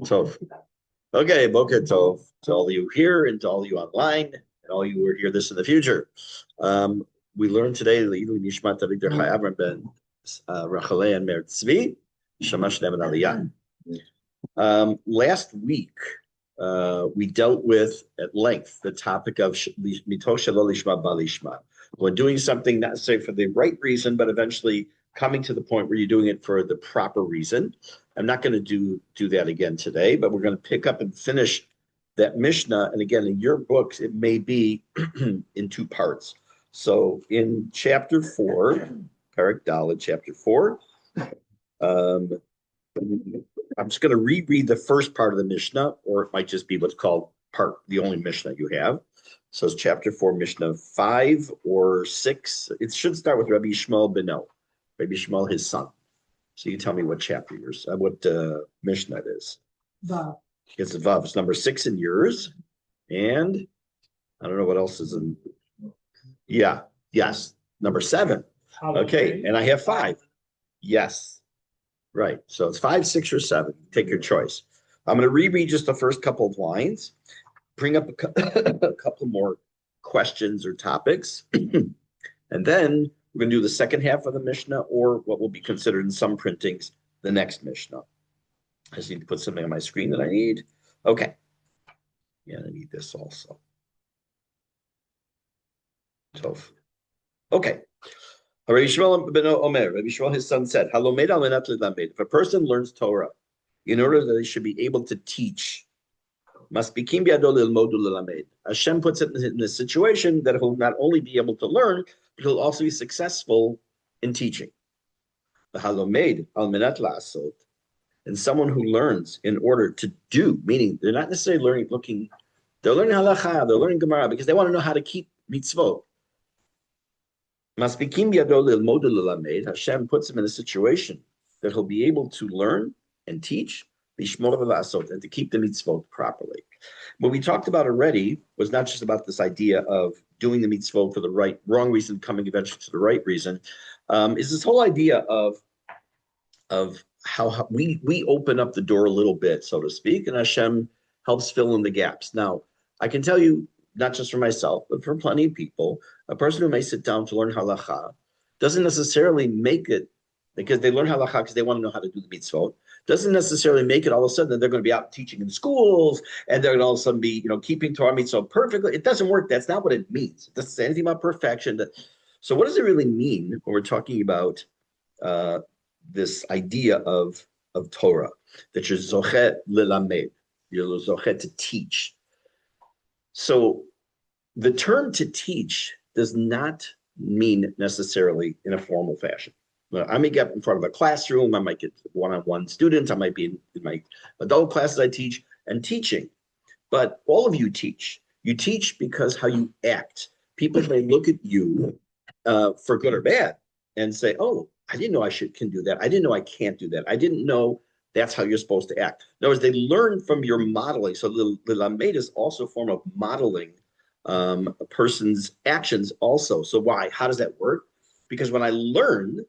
Tov. Okay, Boker Tov to all you here and to all you online and all you who are hear this in the future. We learned today Leilu Nishmat Avigdor Chayavram ben Rachalei and Mer Tzvi Shamash Neven Aliyah. Last week, we dealt with at length the topic of Mito Shelo Lishma Balishma. When doing something not necessarily for the right reason, but eventually coming to the point where you're doing it for the proper reason. I'm not going to do that again today, but we're going to pick up and finish that Mishnah. And again, in your books, it may be in two parts. So in chapter 4, Parak Dalet, chapter 4, I'm just going to reread the first part of the Mishnah, or it might just be what's called the only Mishnah you have. So it's chapter 4, Mishnah 5 or 6. It should start with Rabbi Yishmael Beno, Rabbi Yishmael, his son. So you tell me what chapter yours, what Mishnah it is. Vav. It's Vav. It's number 6 in yours. And I don't know what else is in. Yeah. Yes. Number 7. Okay. And I have 5. Yes. Right. So it's 5, 6, or 7. Take your choice. I'm going to reread just the first couple of lines, bring up a couple more questions or topics, and then we're going to do the second half of the Mishnah, or what will be considered in some printings, the next Mishnah. I just need to put something on my screen that I need. Okay. Yeah, I need this also. Tov. Okay. Rabbi Yishmael ben Omer, Rabbi Yishmael, his son, said, if a person learns Torah in order that he should be able to teach, Hashem puts it in a situation that he'll not only be able to learn, but he'll also be successful in teaching. And someone who learns in order to do, meaning they're not necessarily they're learning halacha, they're learning Gemara because they want to know how to keep mitzvot. Hashem puts him in a situation that he'll be able to learn and teach, and to keep the mitzvot properly. What we talked about already was not just about this idea of doing the mitzvot for the wrong reason, coming eventually to the right reason. Is this whole idea of how we open up the door a little bit, so to speak, and Hashem helps fill in the gaps. Now, I can tell you, not just for myself, but for plenty of people, a person who may sit down to learn halacha doesn't necessarily make it because they learn halacha because they want to know how to do the mitzvot. Doesn't necessarily make it all of a sudden that they're going to be out teaching in schools and they're going to all of a sudden be, keeping Torah mitzvot perfectly. It doesn't work. That's not what it means. It doesn't say anything about perfection. So what does it really mean when we're talking about this idea of Torah, that you're zochet lilamed, you're zochet to teach? So the term to teach does not mean necessarily in a formal fashion. I may get in front of a classroom, I might get one-on-one students, I might be in my adult classes I teach, and teaching. But all of you teach. You teach because how you act. People may look at you for good or bad and say, oh, I didn't know I can do that. I didn't know I can't do that. I didn't know that's how you're supposed to act. In other words, they learn from your modeling. So the lamed is also a form of modeling a person's actions also. So why? How does that work? Because when I learn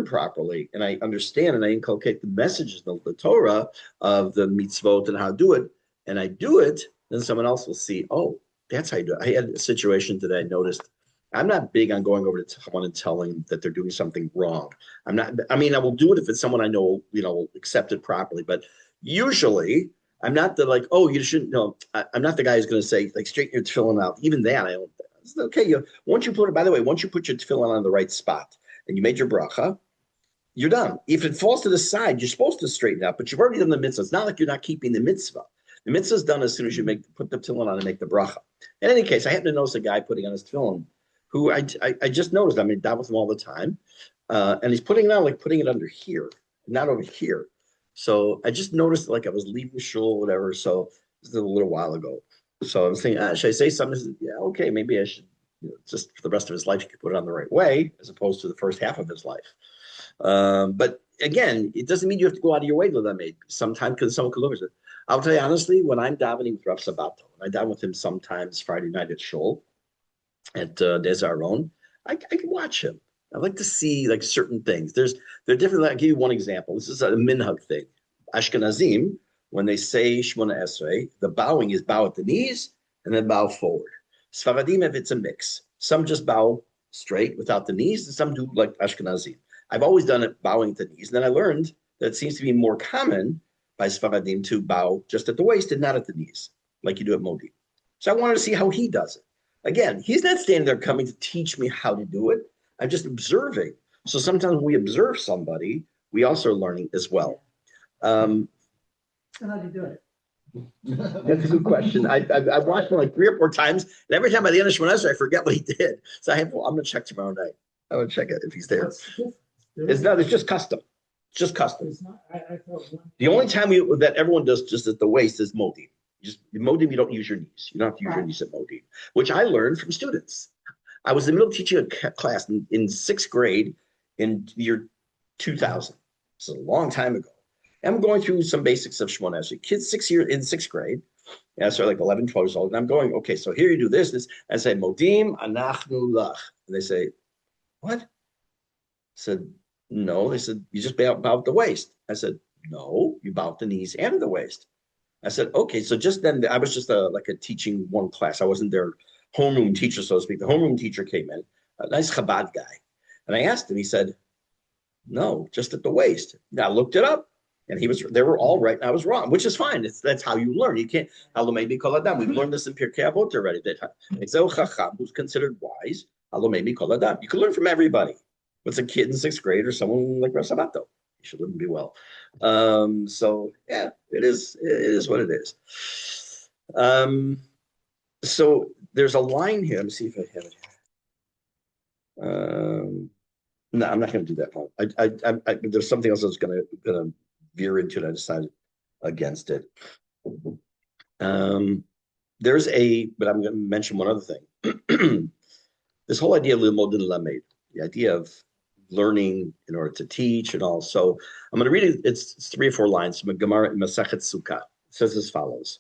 properly and I understand and I inculcate the messages of the Torah of the mitzvot and how to do it, and I do it, then someone else will see, oh, that's how you do it. I had a situation that I noticed. I'm not big on going over to someone and telling them that they're doing something wrong. I will do it if it's someone I know, will accept it properly. But usually I'm not you shouldn't know. I'm not the guy who's going to say, straighten your tefillin out. Even that, I don't. It's okay. Once you put your tefillin on the right spot and you made your bracha, you're done. If it falls to the side, you're supposed to straighten out, but you've already done the mitzvah. It's not like you're not keeping the mitzvah. The mitzvah is done as soon as you put the tefillin on and make the bracha. In any case, I happen to notice a guy putting on his tefillin who I just noticed. I down with him all the time. And he's putting it on, putting it under here, not over here. So I just noticed, I was leaving shul or whatever. So this is a little while ago. So I'm saying, should I say something? Said, yeah, okay, maybe I should, just for the rest of his life, he could put it on the right way, as opposed to the first half of his life. But again, it doesn't mean you have to go out of your way to that. Sometimes, because someone could look at it. I'll tell you honestly, when I'm davening with Rav Sabato, I daven with him sometimes Friday night at shul, at Des Aron, I can watch him. I like to see certain things. They're different. I'll give you one example. This is a minhag thing. Ashkenazim, when they say Shmona Esrei, the bowing is bow at the knees and then bow forward. Sfaradim, if it's a mix, some just bow straight without the knees, and some do like Ashkenazim. I've always done it bowing at the knees, and then I learned that it seems to be more common by Sfaradim to bow just at the waist and not at the knees, like you do at Modi. So I wanted to see how he does it. Again, he's not standing there coming to teach me how to do it. I'm just observing. So sometimes when we observe somebody, we also are learning as well. So how do you do it? That's a good question. I've watched him like 3 or 4 times, and every time by the end of Shemona Esrei, I forget what he did. So I'm going to check tomorrow night. I want to check it if he's there. It's just custom. It's just custom. It's not, I thought The only time that everyone does just at the waist is Modim. Modim, you don't use your knees. You don't have to use your knees at Modim, which I learned from students. I was in the middle of teaching a class in 6th grade in the year 2000. This is a long time ago. I'm going through some basics of Shemona Esrei. Kids 6 years in 6th grade, and so like 11, 12 years old. And I'm going, okay, so here you do this. I say, Modim anachnu lach. And they say, what? I said, no. They said, you just bow at the waist. I said, no, you bow at the knees and at the waist. I said, okay. So just then, I was just like a teaching one class. I wasn't their homeroom teacher, so to speak. The homeroom teacher came in, a nice Chabad guy. And I asked him, he said, no, just at the waist. Now I looked it up. And they were all right, and I was wrong, which is fine. That's how you learn. You can't, we've learned this in Pirke Avot already. That who's considered wise, you can learn from everybody. What's a kid in 6th grade or someone like Rosh Sabato? You should learn to be well. So yeah, it is what it is. So there's a line here. Let me see if I have it here. No, I'm not going to do that one. There's something else I was going to veer into it. I decided against it. But I'm going to mention one other thing. This whole idea of limod and lamed, the idea of learning in order to teach and all. So I'm going to read it. It's 3 or 4 lines from a Gemara in Masechet Sukkah. It says as follows.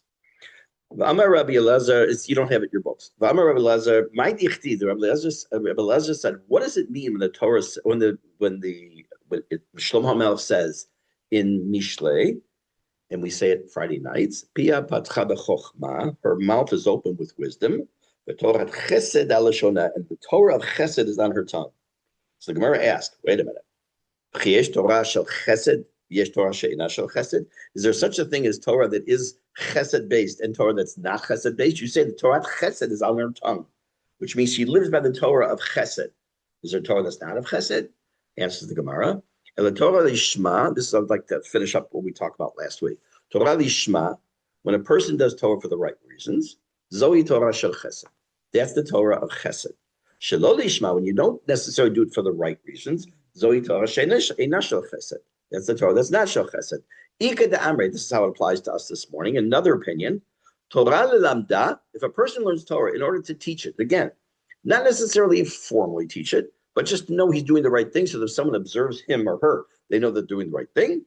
Amar Rabbi Elazar, you don't have it in your books. Amar Rabbi Elazar, my dichti, Rabbi Elazar said, what does it mean when the Torah, when Shlomo HaMelech says in Mishne, and we say it Friday nights, Pia patcha b'chochma, her mouth is open with wisdom, the Torah chesed al lashona, and the Torah of chesed is on her tongue. So the Gemara asked, wait a minute, Yesh Torah shel chesed, yesh Torah she'ina shel chesed? Is there such a thing as Torah that is chesed based and Torah that's not chesed based? You say the Torah chesed is on her tongue, which means she lives by the Torah of chesed. Is there Torah that's not of chesed? Answers the Gemara. And the Torah lishma, this is I'd like to finish up what we talked about last week. Torah lishma, when a person does Torah for the right reasons, Zoe Torah shel chesed. That's the Torah of chesed. Shelo lishma, when you don't necessarily do it for the right reasons, Zoe Torah she'ena shel chesed. That's the Torah that's not shel chesed. Ika de amre, this is how it applies to us this morning. Another opinion, Torah lelamda, if a person learns Torah in order to teach it, again, not necessarily formally teach it, but just to know he's doing the right thing, so that if someone observes him or her, they know they're doing the right thing.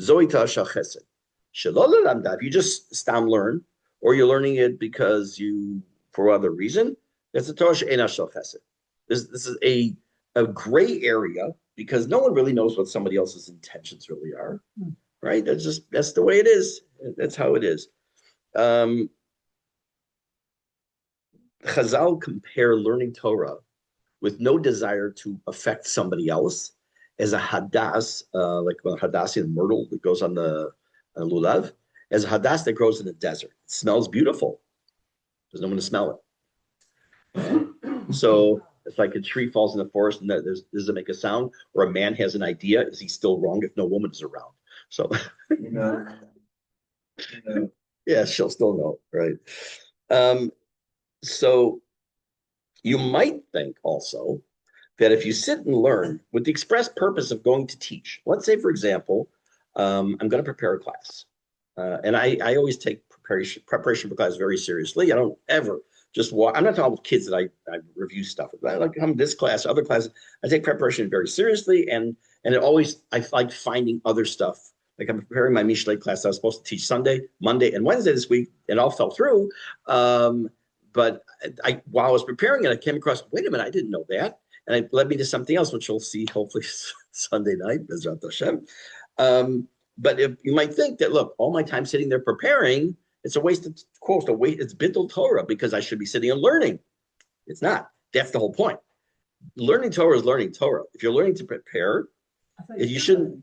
Zoe Torah shel chesed. Shelo lelamda, if you just stam learn, or you're learning it because for other reason, that's the Torah she'ena shel chesed. This is a gray area, because no one really knows what somebody else's intentions really are, right? That's the way it is. That's how it is. Chazal compare learning Torah with no desire to affect somebody else as a hadas, like a hadassah myrtle that goes on the lulav, as a hadass that grows in the desert. It smells beautiful. There's no one to smell it. So it's like a tree falls in the forest and does it make a sound? Or a man has an idea, is he still wrong if no woman is around? So, yeah, she'll still know, right? So you might think also that if you sit and learn with the express purpose of going to teach, let's say, for example, I'm going to prepare a class. And I always take preparation for class very seriously. I don't ever just walk. I'm not talking with kids that I review stuff. I like come this class, other classes. I take preparation very seriously, and it always I like finding other stuff. Like I'm preparing my Mishne class. I was supposed to teach Sunday, Monday, and Wednesday this week. It all fell through. But while I was preparing it, I came across. Wait a minute, I didn't know that, and it led me to something else, which we'll see hopefully Sunday night, Bezrat Hashem. But if you might think that, look, all my time sitting there preparing, it's a waste of quote, it's bittul Torah because I should be sitting and learning. It's not. That's the whole point. Learning Torah is learning Torah. If you're learning to prepare, you shouldn't.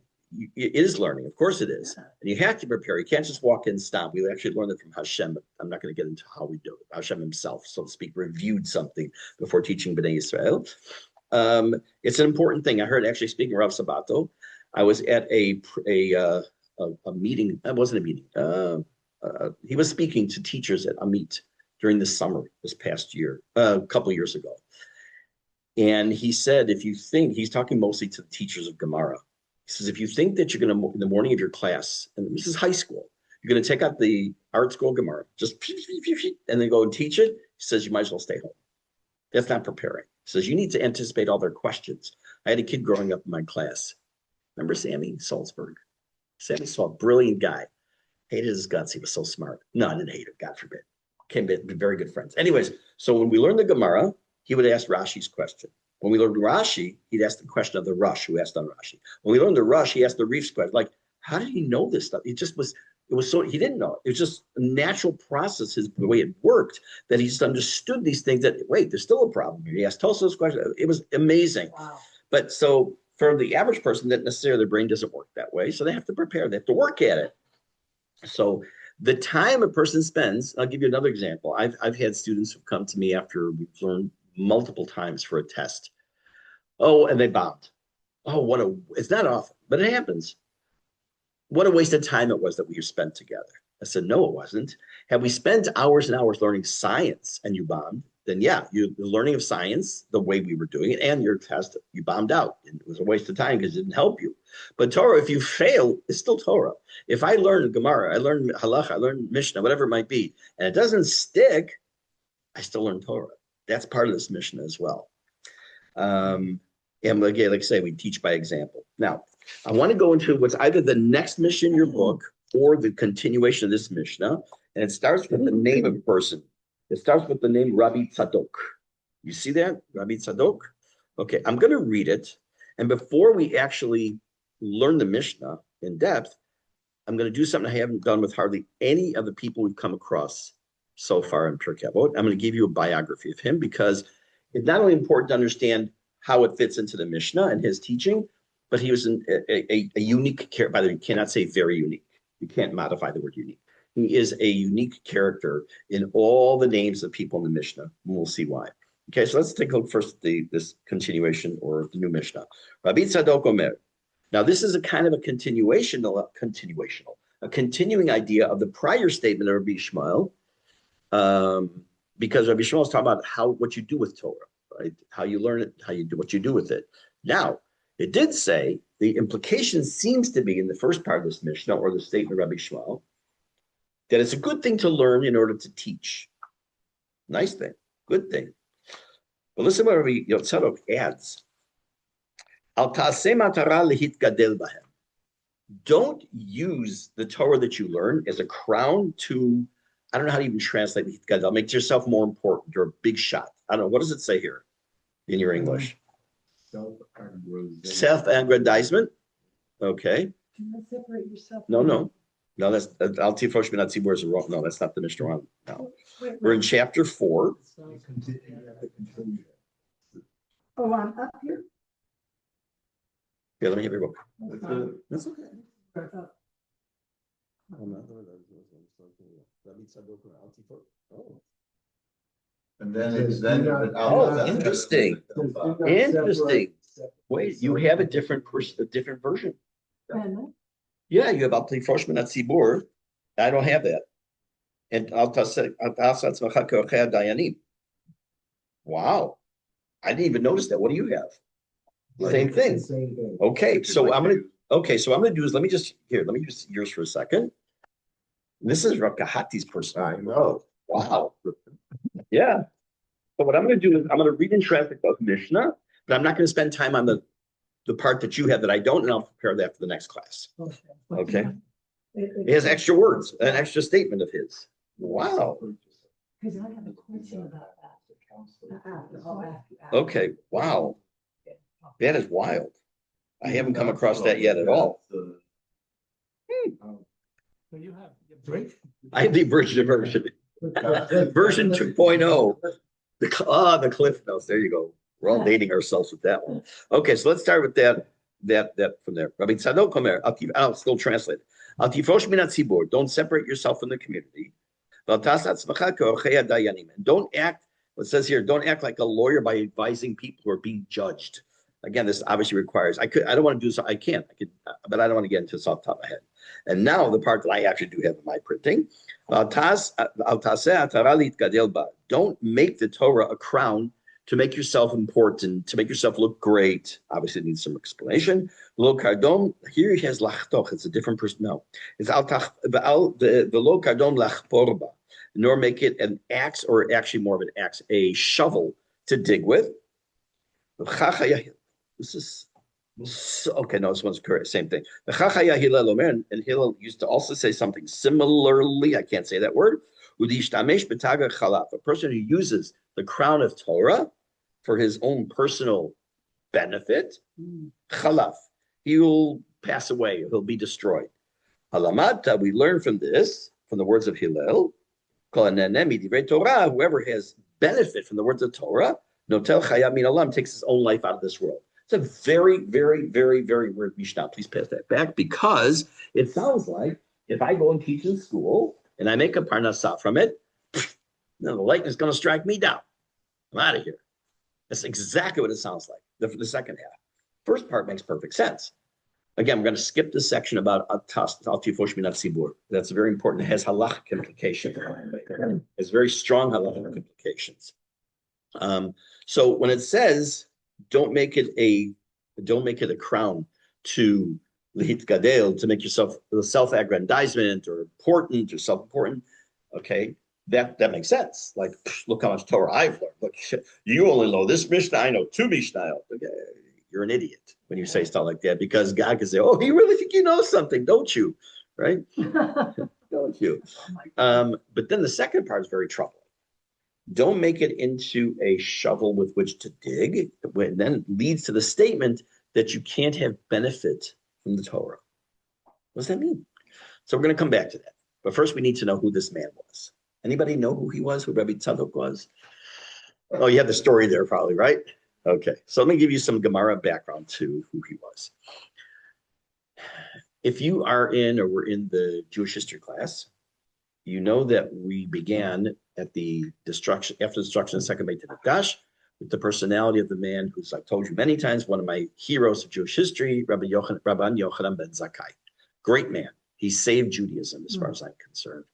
It is learning, of course it is, and you have to prepare. You can't just walk in and stop. We actually learned it from Hashem, but I'm not going to get into how we do it. Hashem himself, so to speak, reviewed something before teaching Bnei Israel. It's an important thing. I heard actually speaking of Rav Sabato. I was at a meeting. That wasn't a meeting. He was speaking to teachers at Amit during the summer this past year, a couple of years ago. And he said, if you think, he's talking mostly to the teachers of Gemara. He says, if you think that you're going to, in the morning of your class, and this is high school, you're going to take out the art school Gemara, just and then go and teach it, he says, you might as well stay home. That's not preparing. He says, you need to anticipate all their questions. I had a kid growing up in my class. Remember Sammy Salzberg? Sammy Saul, brilliant guy. Hated his guts. He was so smart. No, I didn't hate him, God forbid. Came to be very good friends. Anyways, so when we learned the Gemara, he would ask Rashi's question. When we learned Rashi, he'd ask the question of the Rush who asked on Rashi. When we learned the Rush, he asked the Reef's question. Like, how did he know this stuff? It was so, he didn't know it. It was just a natural process, the way it worked, that he just understood these things that, wait, there's still a problem here. He asked Tosa's question. It was amazing. Wow. But so for the average person, that necessarily their brain doesn't work that way. So they have to prepare. They have to work at it. So the time a person spends, I'll give you another example. I've had students who've come to me after we've learned multiple times for a test. Oh, and they bombed. Oh, it's not often, but it happens. What a waste of time it was that we spent together. I said, no, it wasn't. Had we spent hours and hours learning science and you bombed, then yeah, you're learning of science the way we were doing it, and your test, you bombed out. And it was a waste of time because it didn't help you. But Torah, if you fail, it's still Torah. If I learn Gemara, I learn Halacha, I learn Mishne, whatever it might be, and it doesn't stick, I still learn Torah. That's part of this mission as well. And again, like I say, we teach by example. Now, I want to go into what's either the next mission in your book or the continuation of this Mishnah. And it starts with the name of a person. It starts with the name Rabbi Tzadok. You see that? Rabbi Tzadok? Okay, I'm going to read it. And before we actually learn the Mishnah in depth, I'm going to do something I haven't done with hardly any of the people we've come across so far in Pirke Avot. I'm going to give you a biography of him because it's not only important to understand how it fits into the Mishnah and his teaching, but he was a unique character. By the way, you cannot say very unique. You can't modify the word unique. He is a unique character in all the names of people in the Mishnah, and we'll see why. Okay, so let's take a look first at this continuation or the new Mishnah. Rabbi Tzadok Omer. Now, this is a kind of a continuing idea of the prior statement of Rabbi Shmuel, because Rabbi Shmuel is talking about what you do with Torah, right? How you learn it, how you do what you do with it. Now, it did say the implication seems to be in the first part of this Mishnah or the statement of Rabbi Shmuel that it's a good thing to learn in order to teach. Nice thing, good thing. But listen what Rabbi Tzadok adds. Al ta'aseh matara lehitgadel bahem. Don't use the Torah that you learn as a crown to, I don't know how to even translate lehitgadel. Make yourself more important. You're a big shot. I don't know. What does it say here in your English? Self-aggrandizement. Okay. Can you separate yourself? No, that's Al Tifosh Minat Tzibur is wrong. No, that's not the Mishnah. No. We're in chapter 4. Oh, I'm up here? Yeah, let me have your book. That's okay. And then oh, interesting. Interesting. Wait, you have a different version. Yeah, you have Al Tifosh Minat Tzibur. I don't have that. And Al Tasat Tzmacha Ke'ochei Dayanim. Wow. I didn't even notice that. What do you have? Same thing. Okay, so I'm gonna do is let me just use yours for a second. This is Rav Kahati's person. I know. Wow. Yeah. So what I'm gonna do is I'm gonna read and translate the Mishnah, but I'm not gonna spend time on the part that you have that I don't, and I'll prepare that for the next class. Okay. It has extra words, an extra statement of his. Wow. Because I have a question about that. Okay. Wow. That is wild. I haven't come across that yet at all. So you have drink? I have the version. Version 2.0. The Cliff Notes. There you go. We're all dating ourselves with that one. Okay, so let's start with that from there. Rabbi Tzadok Omer, I'll still translate. Al tifrosh min hatzibur. Don't separate yourself from the community. And don't act, what it says here, don't act like a lawyer by advising people who are being judged. Again, this obviously requires, I don't want to do so, I can't, but I don't want to get into this off the top of my head. And now the part that I actually do have in my printing, don't make the Torah a crown to make yourself important, to make yourself look great. Obviously, it needs some explanation. Lo kardom, here he has lachtoch. It's a different person. No, it's the lo kardom lachporba, nor make it an axe, or actually more of an axe, a shovel to dig with. This is okay. No, this one's correct. Same thing. The Chachaya Hillel Omer, and Hillel used to also say something similarly. I can't say that word. Udishtamesh b'taga chalaf. A person who uses the crown of Torah for his own personal benefit, chalaf, he will pass away. He'll be destroyed. Halamata. We learn from this, from the words of Hillel. Whoever has benefit from the words of Torah, notel chaya min olam, takes his own life out of this world. It's a very, very, very, very weird Mishnah. Please pass that back, because it sounds like if I go and teach in school and I make a parnassah from it, the lightning is going to strike me down. I'm out of here. That's exactly what it sounds like. The second half. First part makes perfect sense. Again, we're going to skip the section about al-tifosh min hatzibur. That's very important. It has halachic implications. It's very strong halachic implications. So when it says, don't make it a crown to lihitgadel, to make yourself self-aggrandizement or important or self-important. Okay, that makes sense. Like, look how much Torah I've learned. Look, you only know this Mishnah, I know 2 Mishnah. Okay, you're an idiot when you say stuff like that, because God can say, "Oh, you really think you know something, don't you?" Right? Don't you? But then the second part is very troubling. Don't make it into a shovel with which to dig. Then it leads to the statement that you can't have benefit from the Torah. What does that mean? So we're going to come back to that. But first, we need to know who this man was. Anybody know who he was, who Rabbi Tzadok was? Oh, you have the story there probably, right? Okay. So let me give you some Gemara background to who he was. If you are in or were in the Jewish history class, you know that we began at the destruction, after the destruction of the second Beit HaMikdash, with the personality of the man who's, I've told you many times, one of my heroes of Jewish history, Rabban Yochanan ben Zakkai. Great man. He saved Judaism, as far as I'm concerned.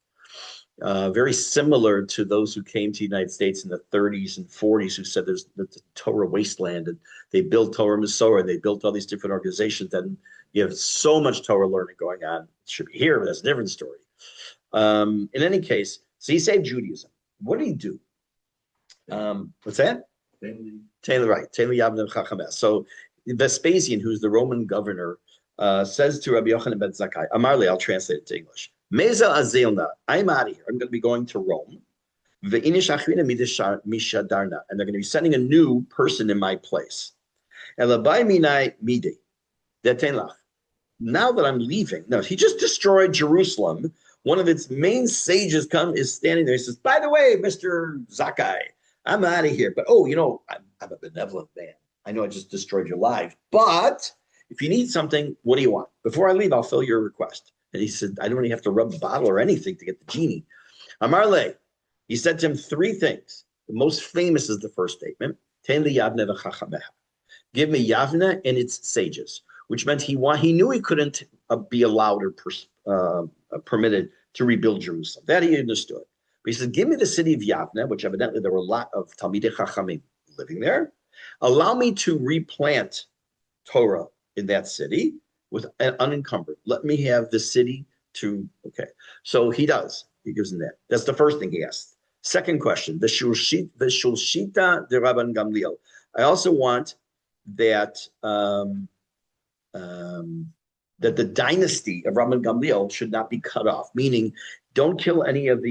Very similar to those who came to the United States in the 30s and 40s, who said there's the Torah wasteland, and they built Torah Masorah, they built all these different organizations, and you have so much Torah learning going on. It should be here, but that's a different story. In any case, so he saved Judaism. What did he do? What's that? Taylor, right. Taylor Yavne Chachameh. So Vespasian, who's the Roman governor, says to Rabbi Yochanan ben Zakkai, Amarle, I'll translate it to English. Meza azelna, I'm out of here. I'm going to be going to Rome. Ve'inish achrina mishadarna, and they're going to be sending a new person in my place. Elabai minai midi. Now that I'm leaving, no, he just destroyed Jerusalem. One of its main sages is standing there. He says, by the way, Mr. Zakkai, I'm out of here. But, I'm a benevolent man. I know I just destroyed your life. But if you need something, what do you want? Before I leave, I'll fill your request. And he said, I don't even have to rub the bottle or anything to get the genie. Amarle, he said to him 3 things. The most famous is the first statement. Ten li Yavne v'chachameha. Give me Yavne and its sages, which meant he knew he couldn't be allowed or permitted to rebuild Jerusalem. That he understood. But he said, give me the city of Yavne, which evidently there were a lot of Talmidei Chachamim living there. Allow me to replant Torah in that city with unencumbered. Let me have the city to, okay. So he does. He gives him that. That's the first thing he asked. Second question, the Shulshita de Rabban Gamliel. I also want that that the dynasty of Rabban Gamliel should not be cut off, meaning don't kill any of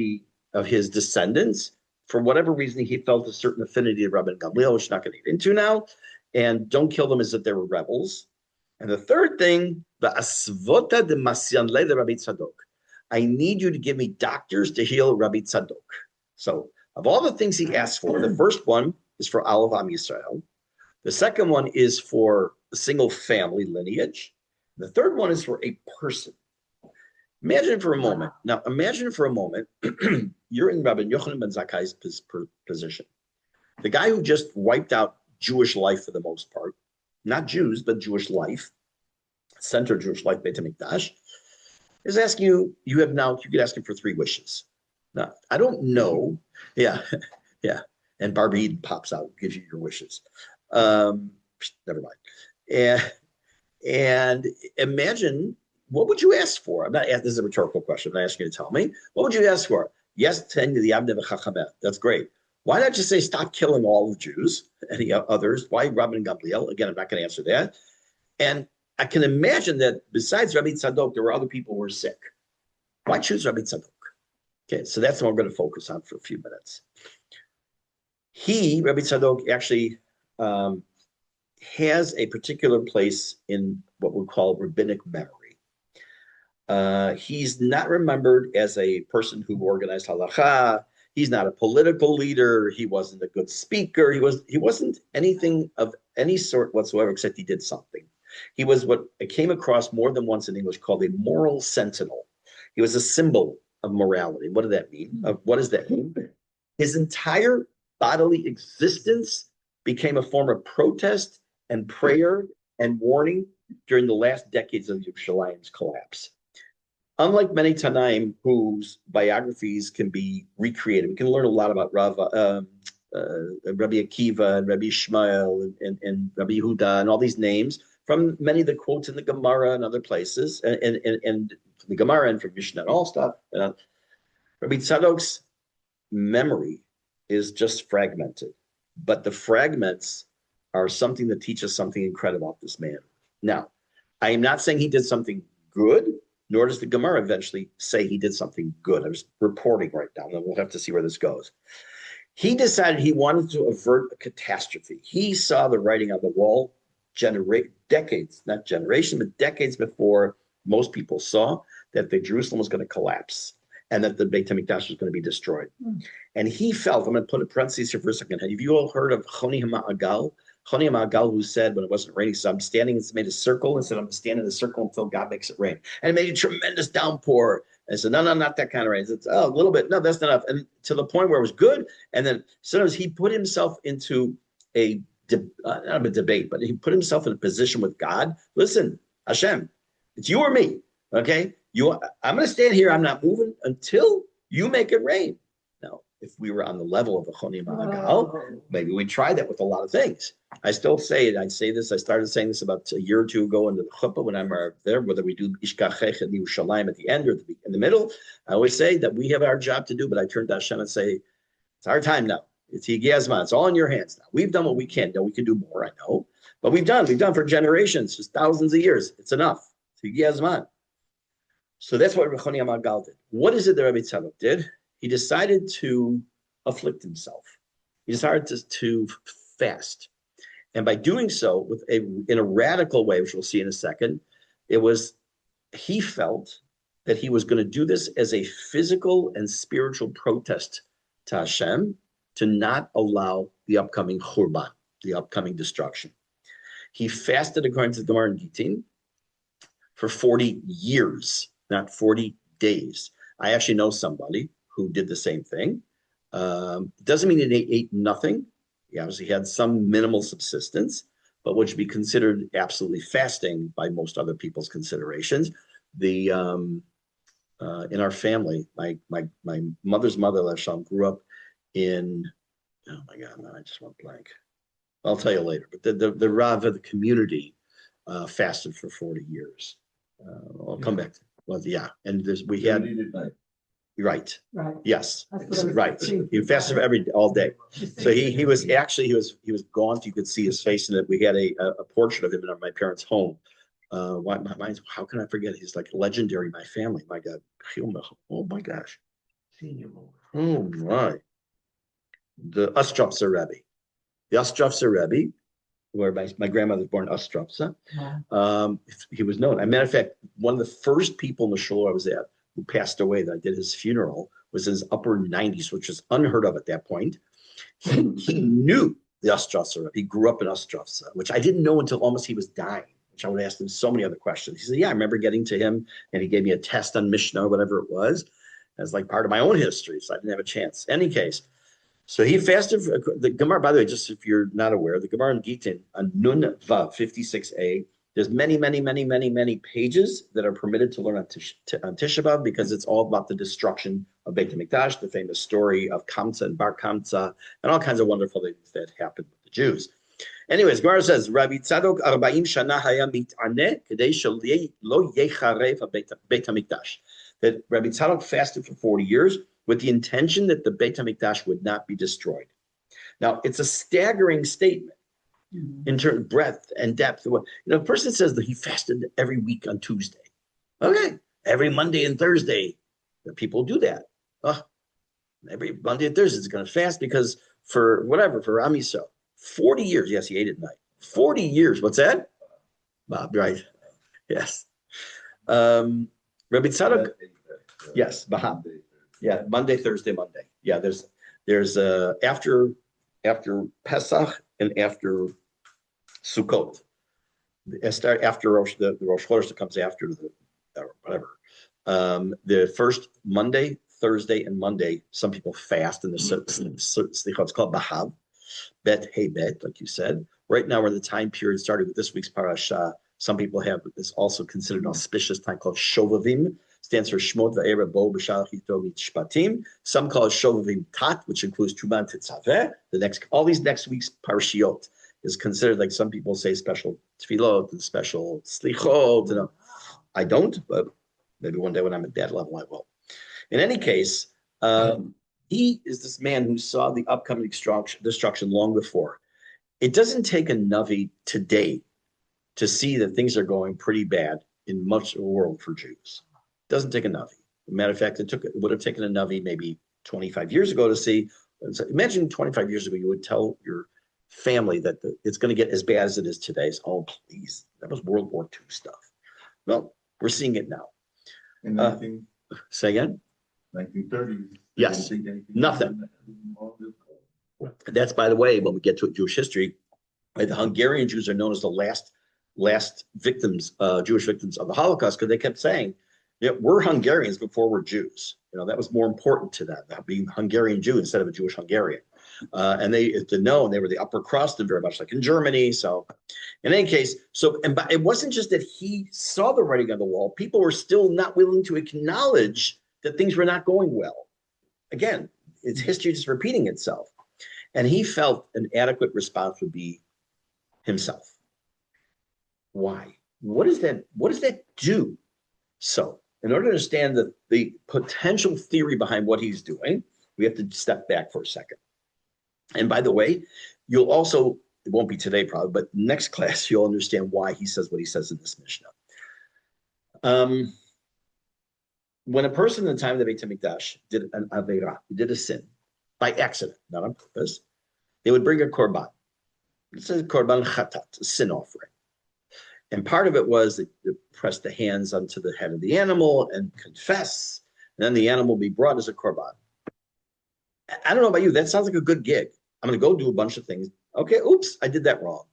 his descendants. For whatever reason, he felt a certain affinity to Rabban Gamliel, which I'm not going to get into now, and don't kill them as if they were rebels. And the third thing Va'asvota de masyanle de Rabbi Tzadok. I need you to give me doctors to heal Rabbi Tzadok. So, of all the things he asked for, the first one is for all of Am Yisrael. The second one is for a single family lineage. The third one is for a person. Imagine for a moment. Now, imagine for a moment, you're in Rabbi Yochanan ben Zakkai's position. The guy who just wiped out Jewish life for the most part, not Jews, but Jewish life, center Jewish life, Beit HaMikdash, is asking you, you could ask him for 3 wishes. Now, I don't know. Yeah, yeah. And Barbie Eden pops out, gives you your wishes. Never mind. And imagine, what would you ask for? I'm not asking, this is a rhetorical question. I'm not asking you to tell me. What would you ask for? Yes, that's great. Why not just say stop killing all the Jews? Any others? Why Rabbi Gamliel? Again, I'm not going to answer that. And I can imagine that besides Rabbi Tzadok, there were other people who were sick. Why choose Rabbi Tzadok? Okay, so that's what we're going to focus on for a few minutes. Rabbi Tzadok, actually has a particular place in what we call rabbinic memory. He's not remembered as a person who organized halacha. He's not a political leader. He wasn't a good speaker. He wasn't anything of any sort whatsoever, except he did something. He was what I came across more than once in English called a moral sentinel. He was a symbol of morality. What did that mean? What does that mean? His entire bodily existence became a form of protest and prayer and warning during the last decades of Yerushalayim's collapse. Unlike many Tanaim whose biographies can be recreated, we can learn a lot about Rabbi Akiva and Rabbi Ishmael and Rabbi Yehuda and all these names from many of the quotes in the Gemara and other places, and the Gemara and from Mishne and all stuff. Rabbi Tzadok's memory is just fragmented, but the fragments are something that teach us something incredible about this man. Now, I am not saying he did something good, nor does the Gemara eventually say he did something good. I'm just reporting right now, and we'll have to see where this goes. He decided he wanted to avert a catastrophe. He saw the writing on the wall decades, not generation, but decades before most people saw that the Jerusalem was going to collapse and that the Beit HaMikdash was going to be destroyed. And he felt, I'm going to put a parenthesis here for a second. Have you all heard of Choni HaMa'agal? Choni HaMa'agal, who said when it wasn't raining, so I'm standing, it's made a circle, and said, I'm standing in a circle until God makes it rain. And it made a tremendous downpour. And I said, no, not that kind of rain. It's a little bit. No, that's not enough. And to the point where it was good. And then sometimes he put himself into not a debate, but he put himself in a position with God. Listen, Hashem, it's you or me, okay? I'm going to stand here. I'm not moving until you make it rain. Now, if we were on the level of a Choni Ma'agal, maybe we'd try that with a lot of things. I still say it. I say this. I started saying this about a year or two ago in the chuppah when I'm there, whether we do Ishkachech and Yerushalayim at the end or in the middle. I always say that we have our job to do, but I turn to Hashem and say, it's our time now. It's Higiyazman. It's all in your hands now. We've done what we can. No, we can do more, I know. But we've done for generations, just thousands of years. It's enough. It's Higiyazman. So that's what Choni HaMa'agal did. What is it that Rabbi Tzadok did? He decided to afflict himself. He decided to fast. And by doing so in a radical way, which we'll see in a second, he felt that he was going to do this as a physical and spiritual protest to Hashem to not allow the upcoming churban, the upcoming destruction. He fasted according to the Gemara in Gittin for 40 years, not 40 days. I actually know somebody who did the same thing. Doesn't mean he ate nothing. He obviously had some minimal subsistence, but which would be considered absolutely fasting by most other people's considerations. In our family, my mother's mother, Lasham, grew up in, oh my God, no, I just went blank. I'll tell you later. But the Rav of the community fasted for 40 years. I'll come back to it. Well, yeah, and we had right. Yes, right. He fasted all day. So he was gaunt. You could see his face in it. We had a portrait of him in my parents' home. How can I forget? He's like legendary in my family. My God. Oh my gosh. Oh my. The Ustropser Rebbe. The Ustropser Rebbe where my grandmother was born in Ostrovsa. Wow. He was known. As a matter of fact, one of the first people in the shul I was at who passed away that I did his funeral was in his upper 90s, which was unheard of at that point. He knew the Ostrovsa. He grew up in Ostrovsa, which I didn't know until almost he was dying, which I would ask him so many other questions. He said, yeah, I remember getting to him and he gave me a test on Mishne or whatever it was as like part of my own history. So I didn't have a chance. Any case, so he fasted for the Gemara, by the way, just if you're not aware, the Gemara in Gittin on Nun Vav 56a, there's many pages that are permitted to learn on Tisha B'Av because it's all about the destruction of Beit HaMikdash, the famous story of Kamsa and Bar Kamsa, and all kinds of wonderful things that happened with the Jews. Anyways, Gemara says, Rabbi Tzadok 40 shana haya mit'aneh kedei shelo yecharev Beit HaMikdash. That Rabbi Tzadok fasted for 40 years with the intention that the Beit HaMikdash would not be destroyed. Now, it's a staggering statement in terms of breadth and depth. A person says that he fasted every week on Tuesday. Okay, every Monday and Thursday, people do that. Every Monday and Thursday is going to fast because for Am Yisrael, 40 years. Yes, he ate at night. 40 years. What's that? Bob, right. Yes. Rabbi Tzadok. Yes, Baham. Yeah, Monday, Thursday, Monday. Yeah, there's after Pesach and after Sukkot. Start after the Rosh Chodesh that comes after the whatever. The first Monday, Thursday, and Monday, some people fast in the slichot. It's called Bahav, Bet Hey Bet, like you said. Right now, we're in the time period starting with this week's parasha. Some people have this also considered an auspicious time called Shovavim. Stands for Shmot Va'era Bo B'Shalach Yito Mishpatim. Some call it Shovavim Tat, which includes Truman Tetzaveh. All these next week's parashiot is considered, like some people say, special tefillot and special slichot. I don't, but maybe one day when I'm at that level, I will. In any case, he is this man who saw the upcoming destruction long before. It doesn't take a Navi today to see that things are going pretty bad in much of the world for Jews. It doesn't take a Navi. As a matter of fact, it would have taken a Navi maybe 25 years ago to see. So imagine 25 years ago, you would tell your family that it's going to get as bad as it is today. So, oh, please, that was World War II stuff. Well, we're seeing it now. In Say again? 1930s. Yes, nothing. That's, by the way, when we get to Jewish history, right, the Hungarian Jews are known as the last victims, Jewish victims of the Holocaust, because they kept saying, yeah, we're Hungarians before we're Jews. That was more important to them, being Hungarian Jew instead of a Jewish Hungarian. And they were the upper crust, and very much like in Germany. So in any case, but it wasn't just that he saw the writing on the wall. People were still not willing to acknowledge that things were not going well. Again, it's history just repeating itself. And he felt an adequate response would be himself. Why? What does that do? So, in order to understand the potential theory behind what he's doing, we have to step back for a second. And by the way, you'll also, it won't be today probably, but next class, you'll understand why he says what he says in this Mishnah. When a person in the time of the Beit HaMikdash did an Aveirah, did a sin, by accident, not on purpose, they would bring a korban. It's a korban chatat, a sin offering. And part of it was that you press the hands onto the head of the animal and confess, and then the animal will be brought as a korban. I don't know about you, that sounds like a good gig. I'm going to go do a bunch of things. Okay, oops, I did that wrong.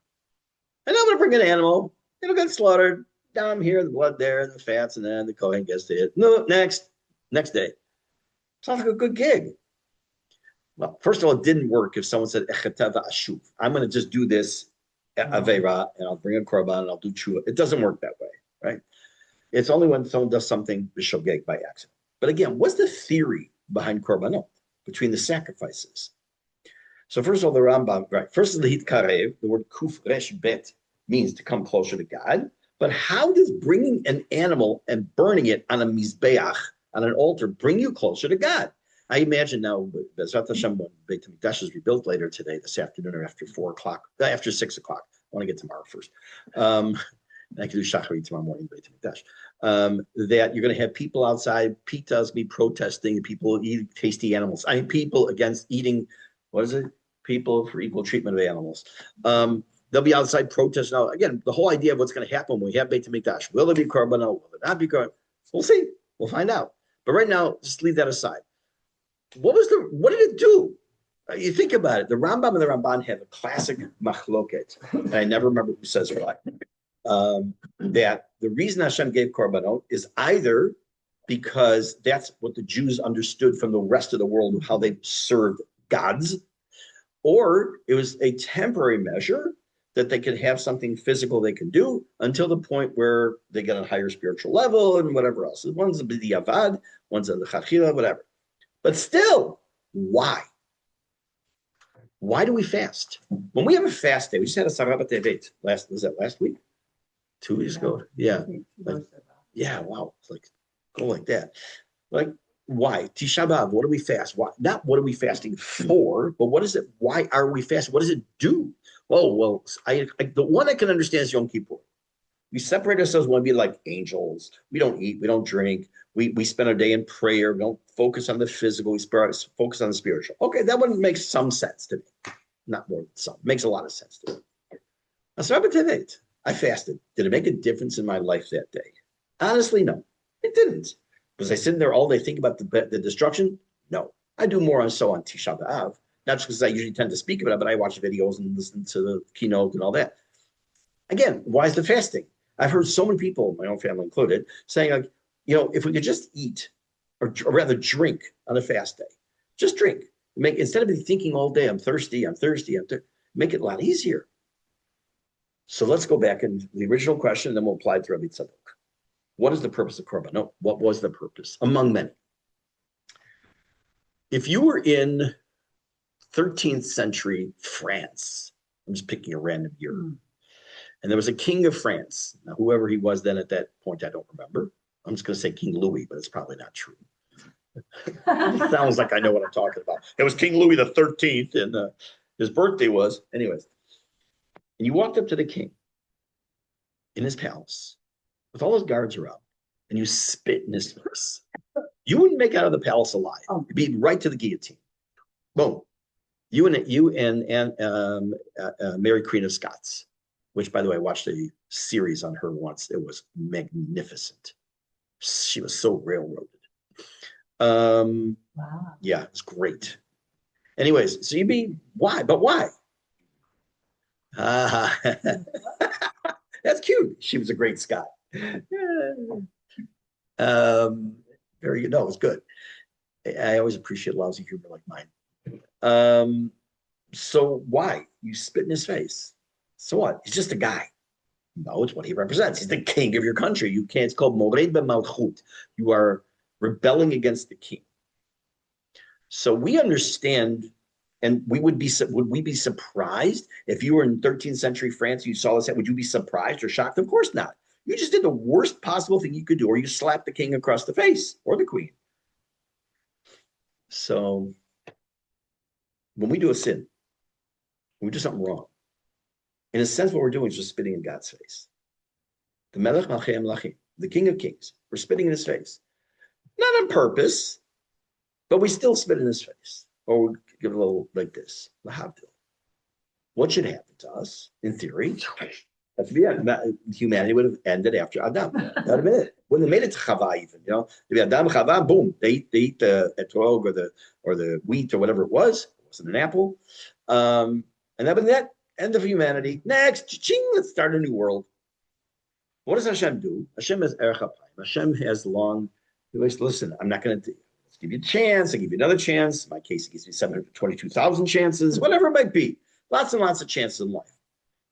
And I'm going to bring an animal. It'll get slaughtered. Down here, the blood there, the fats, and then the Kohen gets to it. No, next day. Sounds like a good gig. Well, first of all, it didn't work if someone said, I'm going to just do this Aveira, and I'll bring a korban, and I'll do tshuva. It doesn't work that way, right? It's only when someone does something b'shogeg by accident. But again, what's the theory behind korbanot, between the sacrifices? So first of all, the Rambam, right? First is the hit karev, the word kuf resh bet means to come closer to God. But how does bringing an animal and burning it on a mizbeach, on an altar, bring you closer to God? I imagine now, Bezrat Hashem, when Beit HaMikdash is rebuilt later today, this afternoon, or after 4 o'clock, after 6 o'clock. I want to get tomorrow first. I can do Shachari tomorrow morning, Beit HaMikdash. That you're going to have people outside, pitas, me protesting, people eating tasty animals. I mean, people against eating, what is it? People for equal treatment of animals. They'll be outside protesting. Now, again, the whole idea of what's going to happen when we have Beit HaMikdash. Will there be korbanot? Will there not be korbanot? We'll see. We'll find out. But right now, just leave that aside. What did it do? You think about it. The Rambam and the Ramban have a classic machloket, and I never remember who says what. That the reason Hashem gave korbanot is either because that's what the Jews understood from the rest of the world of how they served gods, or it was a temporary measure that they could have something physical they can do until the point where they get a higher spiritual level and whatever else. One's the Avad, one's the Chachila, whatever. But still, why? Why do we fast? When we have a fast day, we just had a Sarabat Avot was that last week? 2 weeks ago? Yeah. Yeah, wow. It's like, go like that. Like, why? Tisha B'Av, what do we fast? Why? Not what are we fasting for, but what is it? Why are we fasting? What does it do? Well, the one I can understand is Yom Kippur. We separate ourselves, we want to be like angels. We don't eat, we don't drink. We spend our day in prayer. We don't focus on the physical. We focus on the spiritual. Okay, that one makes some sense to me. Not more than some. Makes a lot of sense to me. I fasted. Did it make a difference in my life that day? Honestly, no. It didn't. Was I sitting there all day thinking about the destruction? No. I do more on Tisha B'Av. Not just because I usually tend to speak about it, but I watch videos and listen to the keynote and all that. Again, why is the fasting? I've heard so many people, my own family included, saying, like, if we could just eat, or rather drink on a fast day, just drink. Instead of thinking all day, I'm thirsty, make it a lot easier. So let's go back and the original question, and then we'll apply it to Rabbi Tzadok. What is the purpose of korbanot? What was the purpose? Among many. If you were in 13th century France, I'm just picking a random year, and there was a king of France. Now, whoever he was then at that point, I don't remember. I'm just going to say King Louis, but it's probably not true. It sounds like I know what I'm talking about. It was King Louis the 13th, and his birthday was, anyways. And you walked up to the king in his palace with all his guards around, and you spit in his face. You wouldn't make it out of the palace alive. You'd be right to the guillotine. Boom. You and Mary Queen of Scots, which, by the way, I watched a series on her once. It was magnificent. She was so railroaded. Wow. Yeah, it's great. Anyways, so you'd be, why? But why? That's cute. She was a great Scot. Very good. No, it was good. I always appreciate lousy humor like mine. So why? You spit in his face. So what? He's just a guy. No, it's what he represents. He's the king of your country. You can't. It's called mored b'malchut. You are rebelling against the king. So we understand, and would we be surprised if you were in 13th century France, you saw this, would you be surprised or shocked? Of course not. You just did the worst possible thing you could do, or you slapped the king across the face, or the queen. So when we do a sin, when we do something wrong, in a sense, what we're doing is just spitting in God's face. The Melech Malchei Melachim, the King of Kings, we're spitting in his face. Not on purpose, but we still spit in his face. Or we give a little like this, lahavdil. What should happen to us, in theory? That's the end. Humanity would have ended after Adam. That would have been it. Wouldn't have made it to Chava even. If Adam, Chava, boom, they eat the etrog or the wheat or whatever it was. It wasn't an apple. And that would be that. End of humanity. Next, ching, let's start a new world. What does Hashem do? Hashem has erech apayim. Hashem has long. Listen, I'm not going to give you a chance. I give you another chance. In my case, it gives me 722,000 chances. Whatever it might be. Lots and lots of chances in life.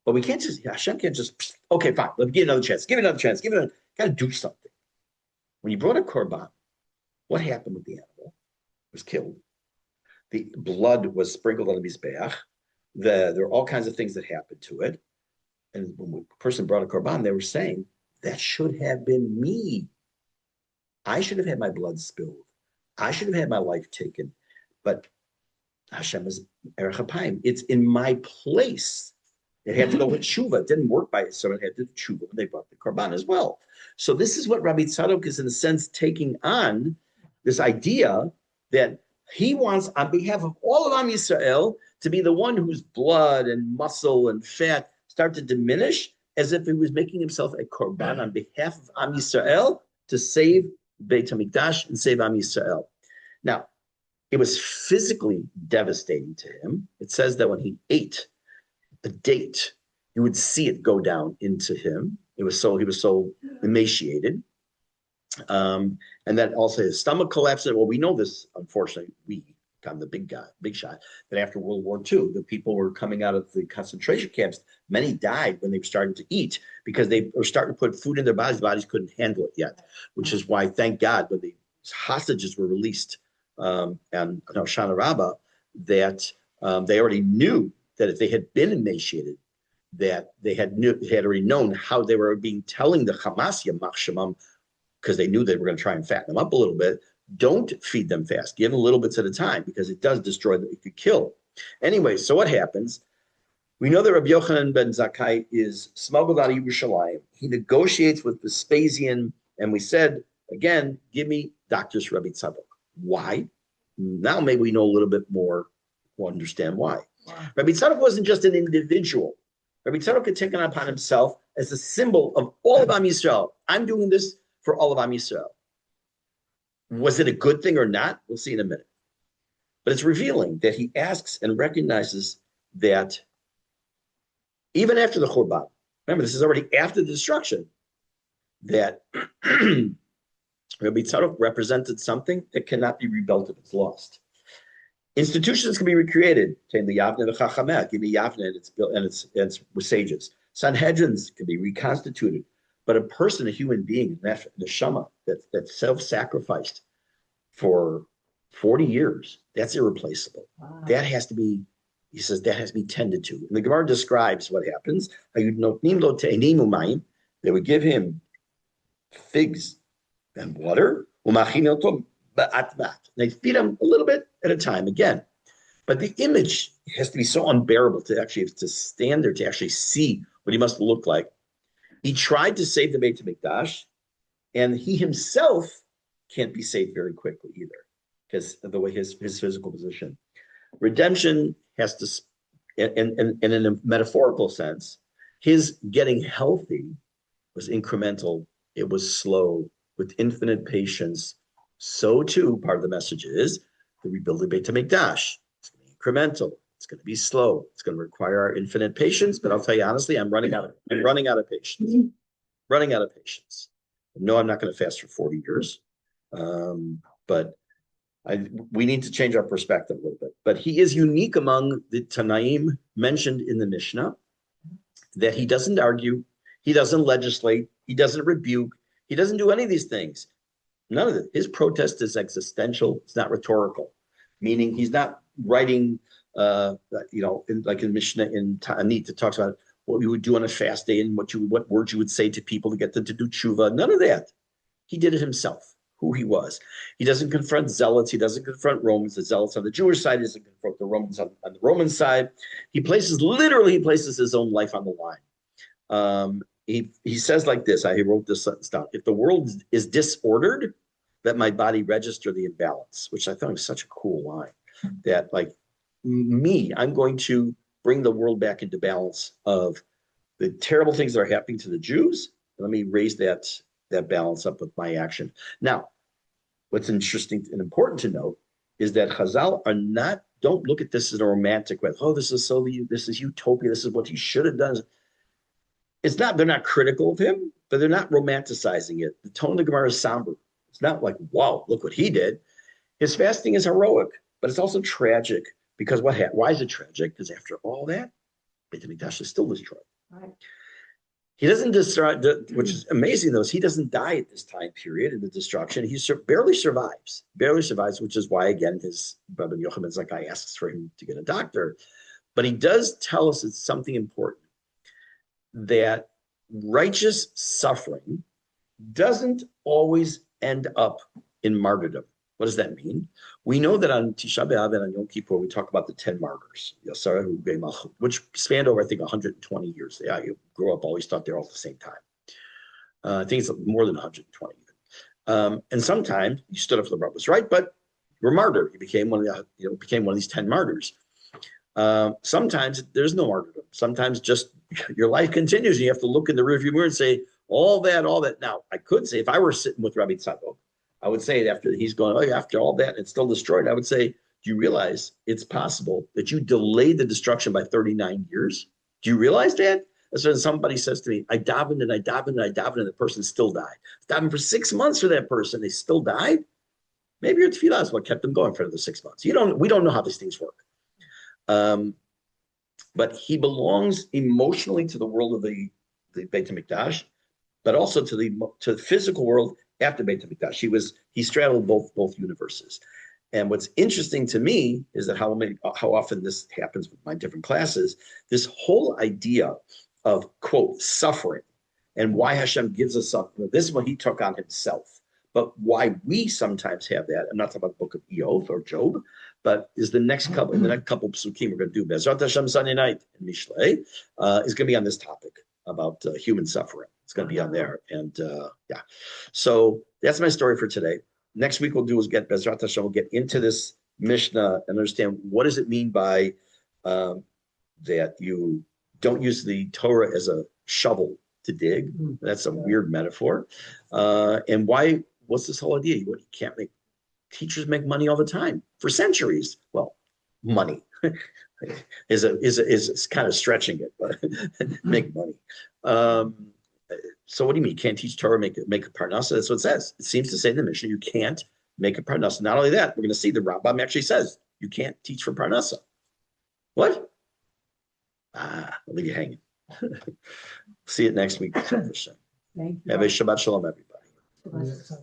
But we can't just. Hashem can't just. Okay, fine. Let me give you another chance. Give it another chance. Got to do something. When you brought a korban, what happened with the animal? It was killed. The blood was sprinkled on the mizbeach. There are all kinds of things that happened to it. And when the person brought a korban, they were saying, that should have been me. I should have had my blood spilled. I should have had my life taken. But Hashem is erech apayim. It's in my place. It had to go with tshuva. It didn't work by it, so it had to do tshuva. They brought the korban as well. So this is what Rabbi Tzadok is, in a sense, taking on this idea that he wants, on behalf of all of Am Yisrael, to be the one whose blood and muscle and fat start to diminish as if he was making himself a korban on behalf of Am Yisrael to save Beit HaMikdash and save Am Yisrael. Now, it was physically devastating to him. It says that when he ate a date, you would see it go down into him. He was so emaciated. And that also his stomach collapsed. Well, we know this, unfortunately, I'm the big shot, that after World War II, the people were coming out of the concentration camps. Many died when they were starting to eat because they were starting to put food in their bodies couldn't handle it yet, which is why, thank God, when the hostages were released and Shana Rabbah, that they already knew that if they had been emaciated, that they had already known how they were telling the Hamas, Yamach Shemam, because they knew they were going to try and fatten them up a little bit. Don't feed them fast. Give them little bits at a time because it does destroy them. It could kill. Anyway, so what happens? We know that Rabbi Yochanan ben Zakkai is smuggled out of Yerushalayim. He negotiates with Vespasian, and we said, again, give me doctors Rabbi Tzadok. Why? Now maybe we know a little bit more. We'll understand why. Wow. Rabbi Tzadok wasn't just an individual. Rabbi Tzadok had taken upon himself as a symbol of all of Am Yisrael. I'm doing this for all of Am Yisrael. Was it a good thing or not? We'll see in a minute. But it's revealing that he asks and recognizes that even after the Churban, remember, this is already after the destruction, that Rabbi Tzadok represented something that cannot be rebuilt if it's lost. Institutions can be recreated. Give me Yavne and its sages. Sanhedrins can be reconstituted. But a person, a human being, the Shama, that's self-sacrificed for 40 years, that's irreplaceable. Wow. That has to be, he says, that has to be tended to. And the Gemara describes what happens. They would give him figs and water. They feed him a little bit at a time again. But the image has to be so unbearable to stand there, to actually see what he must look like. He tried to save the Beit HaMikdash, and he himself can't be saved very quickly either, because of the way his physical position. Redemption has to, in a metaphorical sense, his getting healthy was incremental. It was slow, with infinite patience. So too, part of the message is the rebuilding Beit HaMikdash. It's going to be incremental. It's going to be slow. It's going to require our infinite patience. But I'll tell you honestly, I'm running out of patience. Running out of patience. No, I'm not going to fast for 40 years. But we need to change our perspective a little bit. But he is unique among the Tanaim mentioned in the Mishnah, that he doesn't argue, he doesn't legislate, he doesn't rebuke, he doesn't do any of these things. None of it. His protest is existential. It's not rhetorical, meaning he's not writing, like in Mishne in Ta'anit, that talks about what you would do on a fast day and what words you would say to people to get them to do tshuva. None of that. He did it himself, who he was. He doesn't confront zealots. He doesn't confront Romans. The zealots on the Jewish side. He doesn't confront the Romans on the Roman side. He places his own life on the line. He says like this, he wrote this sentence down: if the world is disordered, let my body register the imbalance, which I thought was such a cool line. That like me, I'm going to bring the world back into balance of the terrible things that are happening to the Jews. Let me raise that balance up with my action. Now, what's interesting and important to note is that Chazal don't look at this as a romantic way. Oh, this is utopia. This is what he should have done. It's not, they're not critical of him, but they're not romanticizing it. The tone of the Gemara is somber. It's not like, wow, look what he did. His fasting is heroic, but it's also tragic because why is it tragic? Because after all that, Beit HaMikdash is still destroyed. Right. He doesn't destroy, which is amazing though, is he doesn't die at this time period in the destruction. He barely survives, which is why, again, his Rabbi Yochanan Zakkai asks for him to get a doctor. But he does tell us it's something important, that righteous suffering doesn't always end up in martyrdom. What does that mean? We know that on Tisha B'Av and on Yom Kippur, we talk about the 10 martyrs, which spanned over, I think, 120 years. Yeah, you grew up, always thought they're all at the same time. I think it's more than 120 even. And sometimes you stood up for the brothers, right? But you were martyred. You became one of these 10 martyrs. Sometimes there's no martyrdom. Sometimes just your life continues. And you have to look in the rearview mirror and say, all that. Now, I could say, if I were sitting with Rabbi Tzadok, I would say after he's going, oh, after all that, it's still destroyed. I would say, do you realize it's possible that you delayed the destruction by 39 years? Do you realize that? That's when somebody says to me, I davened and I davened and I davened and the person still died. I davened for 6 months for that person. They still died. Maybe your tefillah is what kept them going for the 6 months. We don't know how these things work. But he belongs emotionally to the world of the Beit HaMikdash, but also to the physical world after Beit HaMikdash. He straddled both universes. And what's interesting to me is that how often this happens with my different classes, this whole idea of, quote, suffering and why Hashem gives us something. This is what he took on himself. But why we sometimes have that, I'm not talking about the book of Eov or Job, but is the next couple psukim we're going to do, Bezrat Hashem Sunday night in Mishne, is going to be on this topic about human suffering. It's going to be on there. And yeah, so that's my story for today. Next week we'll do is get Bezrat Hashem, we'll get into this Mishnah and understand what does it mean by that you don't use the Torah as a shovel to dig. That's a weird metaphor. And what's this whole idea? You can't teachers make money all the time for centuries. Well, money is kind of stretching it, but make money. So what do you mean? You can't teach Torah, make a parnasa? That's what it says. It seems to say in the Mishnah, you can't make a parnasa. Not only that, we're going to see the Rambam actually says you can't teach for parnasa. What? I'll leave you hanging. See it next week. Thank you. Have a Shabbat Shalom, everybody. Shabbat shalom.